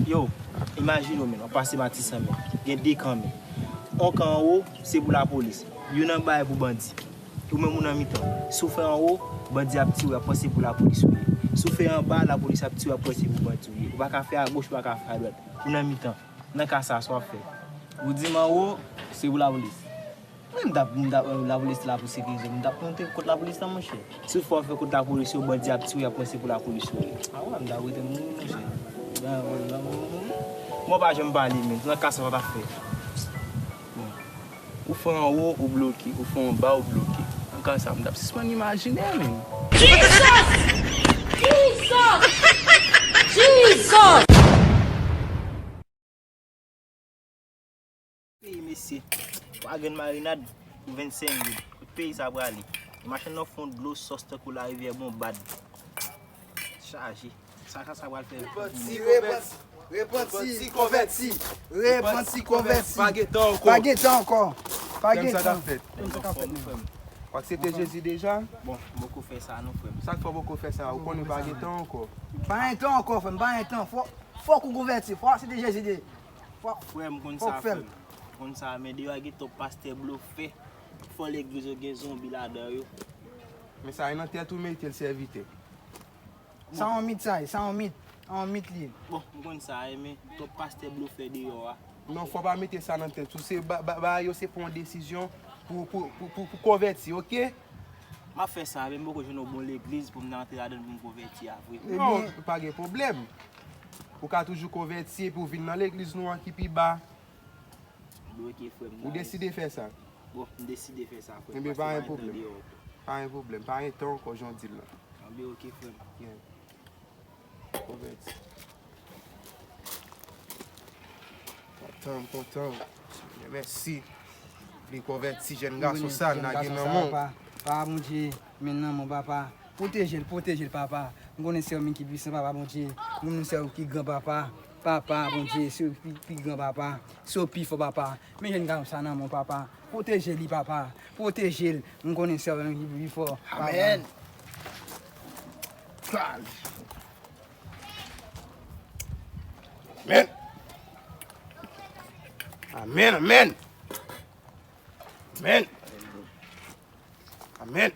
Yo, imagine on passe Matissan men. Gen 2 camps men. Un camp en haut, c'est pour la police. Yon en bas pour bandit. Ou même on en mi-temps. Sou fait en haut, bandit a petit ou a passer pour la police. Sou fait en bas, la police a petit ou a passer pour bandit. Ou pas qu'à faire à gauche, pas qu'à faire à droite. On en mi-temps. Nan ka ça soit fait. Vous dites en haut, c'est pour la police. Même la police là pour sécuriser, m'dap monter contre la police là mon cher. Si faut faire contre la police, ou bandit a petit ou a passer pour la police. Ah ouais, m'dap wete mon cher. Moi pas j'aime parler mais nan ka ça va faire. Ou fait en haut ou bloqué, ou fait en bas ou bloqué. Encore ça, m'dap si man imaginer men. Jesus! Pays monsieur, pas une marinade pour 25 000. Le pays ça va aller. Les machines au fond de l'eau sauce pour la rivière bon bad. Chargé. Ça va faire. Repenti, converti. Paguetan encore. Ça t'a fait. Vous acceptez Jésus déjà? Bon, beaucoup fait ça, nous frère. Ça faut beaucoup faire ça. Vous connaissez pas temps encore. Pas un temps encore, frère. Pas un temps. Faut qu'on convertisse. Faut accepter Jésus. Frère, me connais ça. Comme ça, mais il y a des pasteur bluffé. Faut l'église de zombie là-dedans. Mais ça, il y a tout métier le serviteur. Ça on mythe ça, on mythe li. Bon, je connais ça, mais ton pasteur bluffé dehors. Non, faut pas mettre ça dans la tête. C'est pour une décision pour convertir, ok? Je fais ça, mais je vais dans l'église pour m'entrer là-dedans pour me convertir. Non, pas de problème. Vous pouvez toujours convertir pour venir dans l'église noire qui est bas. Vous décidez de faire ça? Bon, je décide de faire ça. Mais pas un problème. Pas un problème. Pas un temps que j'en dis là. Ok, frère. Converti. Content. Merci. Les convertis, jeunes garçons, ça, n'a pas de monde. Papa, mon Dieu, maintenant, mon papa. Protégez le papa. Je connais celui qui est puissant, papa, mon Dieu. Je connais celui qui est grand, papa. Papa, mon Dieu, celui qui est grand, papa. Celui qui est fort, papa. Mais je ne garde ça, non, mon papa. Protégez-le, papa. Protégez-le. Je connais celui qui est fort. Amen. Amen.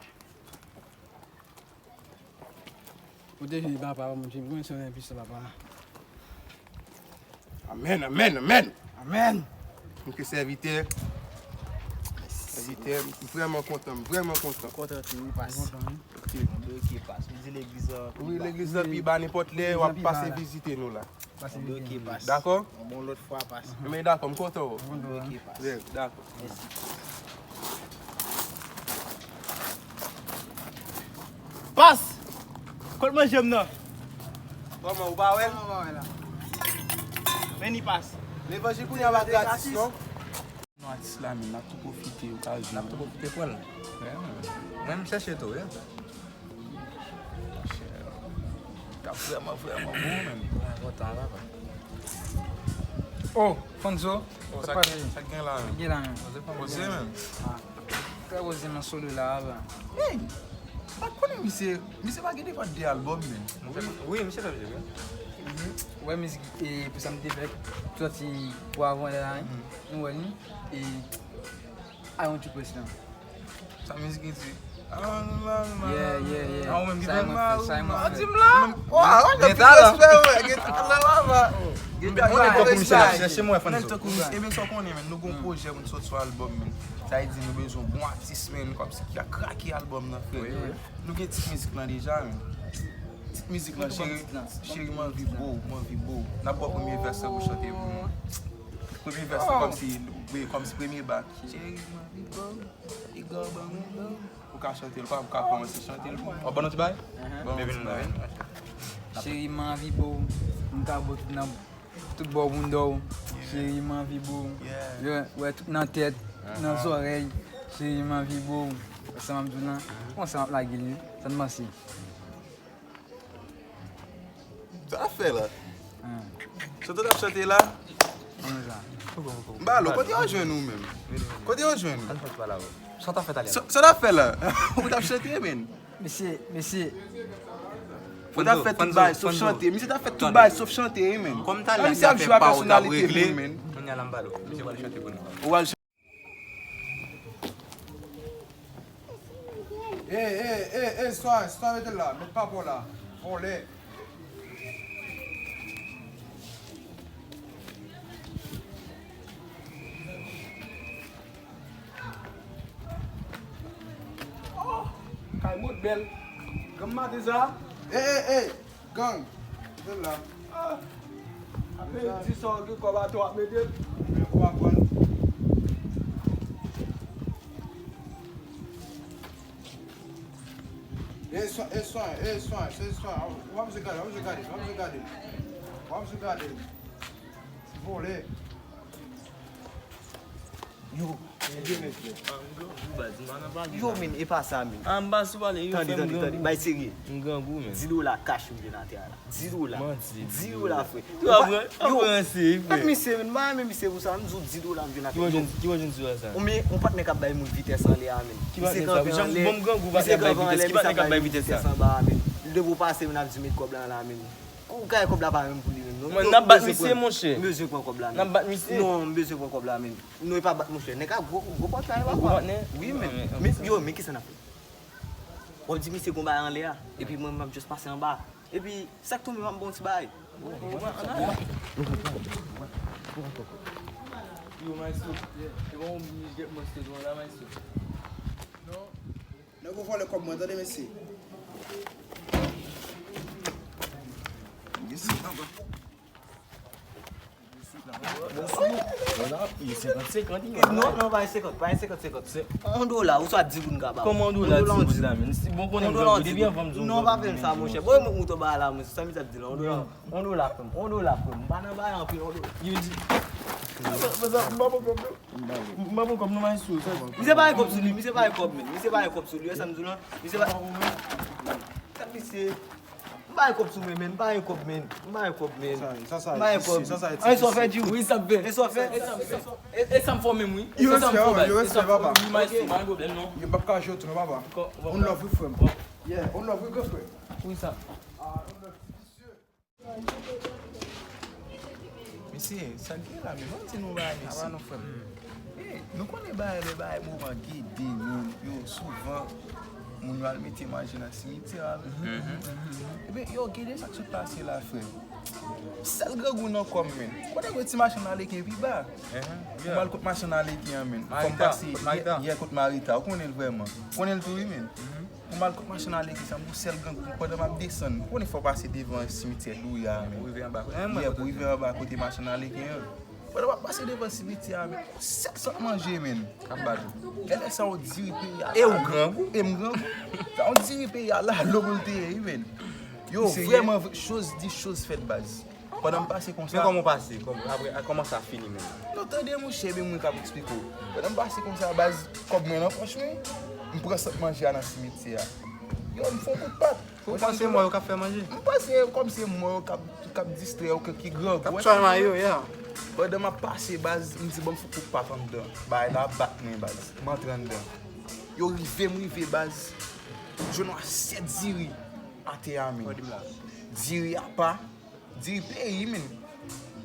Protégez-le, papa, mon Dieu. Je connais celui qui est puissant, papa. Amen. Donc, serviteur, vraiment content. Content que vous passez. Ok, passe. Vous dites l'église. Oui, l'église de Biba, n'importe où, on va passer visiter nous là. Ok, passe. D'accord? Bon, l'autre fois, passe. Mais d'accord, je suis content. Ok, passe. D'accord. Merci. Passe! Comment j'aime non? Comment, vous pas ouais? Mais il passe. L'évangile, il y a gratis, non? Non, là, mais on a tout profité. On La tout profiter pour elle. Même chercher tout, hein. C'est vraiment bon, même. Oh, Fonzo. Ça gagne là. Il est là. Posé, même. Très beau, c'est mon solo là. Hey! Pas connu, monsieur pas gagné quoi des albums, mais. Oui, monsieur fait bien. Ouais, musique et pour ça me défait. Toi tu pour avoir là, nous ouais et I want to question. Sa musique ici. Yeah. Ah, même Simon. Ah, dis-moi là. Waouh, on a Cherchez moi fan. Et bien ça qu'on est, nous avons un projet pour sortir album. Ça dit nous besoin bon artiste comme ça qui a craqué album là frère. Nous avons une petite musique là déjà. Petite musique là chérie moi vie beau. N'a pas premier verset pour chanter pour moi. Premier verset comme si premier bac. Chérie moi vie beau. Il go bon. Pour chanter pas pour commencer chanter. Oh bon tu bail? Bon, Chérie ma vie beau, on t'a beau tout beau mundo. Chérie ma vie beau. Ouais tout dans tête, dans les oreilles. Chérie ma vie beau. Ça m'a dit là. On s'en la gueule, ça ne m'assiste. Ça fait là. Ça t'a chanté là? Bah alors, quand tu rejoins nous même. Quand tu rejoins nous. Ça t'a fait aller. Ça t'a fait là. On t'a chanté, man. Monsieur, Faut ta fait tout bail sauf chanter. Monsieur t'a fait tout bail sauf chanter, man. Comme t'as Monsieur a joué à personnalité, man. On y a l'embalo. Monsieur va le chanter pour nous. Sois avec là, mets pas pour là. On l'est. Kaimout belle. Comment déjà? Gang. De là. Après, dis ça, que quoi va toi, mais de. Quoi, quoi? Soin. Vamos regarder. Voler. Yo men, e pa sa men. An bas sou ale, yo fè Tandi, bay seri. M'gangou men. $10 cash ou gen ate ala. $10. Manti. $10 fwe. Tu apren se, Pat mi se men, ba men mi se pou sa, mzou $10 mwen ate. Ki wajen sou a sa? On pat ne kap bay moun vites an le a men. Ki pat ne kap bay, jan bon gangou bat ne bay vites, ki pat ne kap bay vites sa? De pou pase men ap di met kob lan la men. Ou kaya kob la pa men pou li men. Man nan bat misye mon chè. Mbeze kwa kob la men. Nan bat misye? Non, mbeze kwa kob la men. Nou e pa bat moun chè. Ne ka go pot la e Go pa. bat ne? Oui men. Yo men ki sa na fe? On di mi se kon bay an le a. E pi mwen map just pase an ba. E pi sak tou mwen bon ti bay. Yo my soup. You won't get much to do on that my soup. Não vou falar como manda de si. Non, pa yon 50. $1 ou sa 10 goun ka ba. Koman do la ti la men? Si bon konen gangou, debi an fam zon. Non, pa fen sa mon chè. Boy mwen mouto ba la mwen, sa mi sa di la. $1 fem. Banan ba yon pi $1. You di. Mbabo kom nou may sou. Mi se pa yon kop sou li, mi se pa yon kop sou li. E sa mzou lan, mi se pa yon kop sou li. Mba yon kop sou men, mba yon kop men. Mba yon kop. An so fè di ou? Oui, sa fè. E so fè? E sa m fò mèm, oui. You respect, baba. Oui, my soup, man problem, non? You bab ka jot no baba. On love you friend. Yeah, on love you girlfriend. Oui, sa. Misi, sa gen la men, non ti nou ba misi. Awa nou fèm. Nou konen baye mouman gede men, yo souvan moun yo al mette imajin an simite al. Ebe yo gede sak se pase la fè. Sel gangou nan kom men. Konen gwe ti machin ale ke pi ba? Ou mal kout machin ale ke yan men. Kom pase, ye kout Marita, ou konen vweman. Konen tou men. Ou mal kout machin ale ke san, mou sel gangou pou konen map desen. Konen fò pase devan simite lou ya men. Ou yve an bako. Ye pou yve an ba kote machin ale ke yan. Pwede wap pase devan simite ya men. Sek sa manje men. Kabadou. Gade sa ou diri pe ya. E ou gangou? E mgangou. Sa ou diri pe ya la logolte ye men. Yo, vreman, chose fet baz. Pwede m pase kon sa. Men koman pase? Apre, koman sa fini men? Non, tade mou chebe mwen kap ekspliko. Pwede m pase kon sa baz kob men an poch men. M presep manje an simite ya. Yo, m fon kout pat. Ou panse mwen yo kap fè manje? M pase kom se mwen yo kap distre ou ki grog. Kap chanman yo, ya. Pwede m pase baz, m di bon fok kout pat an dan. Bay la bat men baz. M antren dan. Yo rive baz. Joun wa 7 ziri. Ate ya men. Diri a pa. Diri peyi men.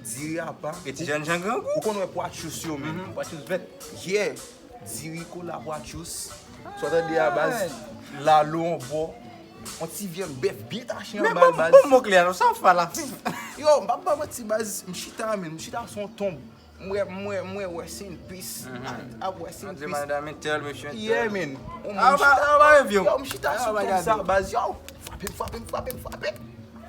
Diri a pa. E ti jan gangou? Ou kon wè poachous yo men. Poachous vet. Yeah. Diri ko la poachous. Sote de a baz. La lo an bo. On ti vyen bef bit a chen Men bal baz. bon mok le an, sa fa la fin. Yo, mbaba wè ti baz. Mchita men. Mchita son tomb. Mwen wè sin pis. A wè sin An di pis. man da men tel men chen. Yeah men. Aba revyo. Yo, mchita son tomb sa baz. Yo. Fapem.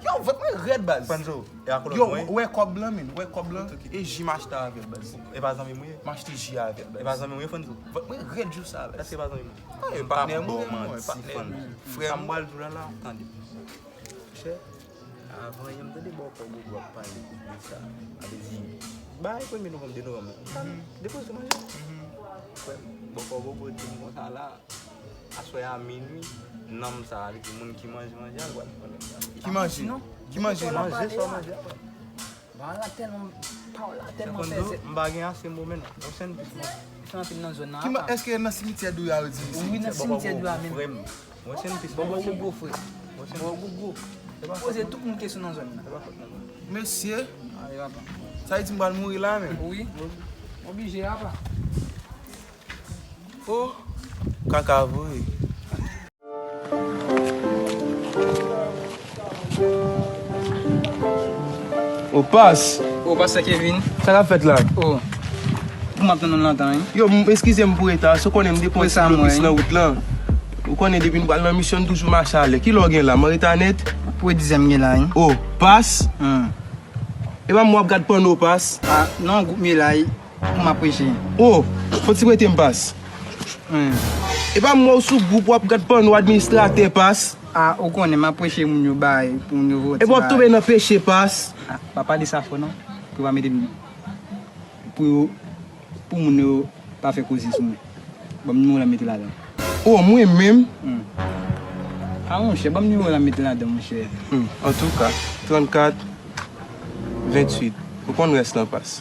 Yo, vet mwen red baz. Panzo, e akolo Yo, mwen? wè kob lan men. Wè kob lan. E ji machta avèl baz. E pa zanmi mwen? Machte ji avèl baz. E pa zanmi mwen Fanzo? Vet mwen red jou sa baz. Eske e pa zanmi mwen? E partner Bon, mwen, man, mwen, si partner fan. mwen. Frère Kambal dura la, tande. Che? Avan yon te de bo ko bo bo pa yon kou sa. Ade zi, ba yon kon men nou kom de nou kom. Depo se manje. Bo ko bo bo di mwen sa la. Aswaya a minwi, nam sa ali ki moun ki manje al wad. Ki manje? Ki manje? Manje, so manje. Ba la telman, pa la telman Kondo, fese. mba gen ase mou men. O sen pis mwen. San apil nan zon nan Ki ma, apa. eske nan simitiya dou ya ou di? Ou nan simitiya dwa men. Vrem. O sen pis Bo mwen. go go fwe. Bo go go. Pose tout moun kesyon nan zon nan. Mesye, Allez, papa. sa iti mbal mouri la men. Oui. Obligé, papa. Oh, kaka voy. O pas, Oh, passe Kevin. sa ka fet la? Oh. Pou m'attendre longtemps, hein? Yo, eskize m pou eta, so konen m depo Pou sa si mwen. lopis nan wout lan. Ou konen depi nou bal nan misyon toujou machale. Ki lo gen la, marita net? Pou dizem gen la, hein? Oh, pas? Hmm. E ba m wap gad pon nou pas? Ah, non, groupe mi la, pou m'apreche. Oh, foti wete m pas? Hmm. E ba m wap sou group wap gad pon nou administrate pas? Ah, ou konen m'apreche moun yo bay, pou moun yo vote. E ba wap tobe nan peche pas? Ah, papa de sa fo, non? Pou va mette pou moun yo pa fe kozi sou mwen. Bam nou la mette la dan. Oh, mwen mèm? Ah, mon chè, bam nou la mette la dan, mon chè. En tout ka, 34, 28. Ou kon reste nan pas?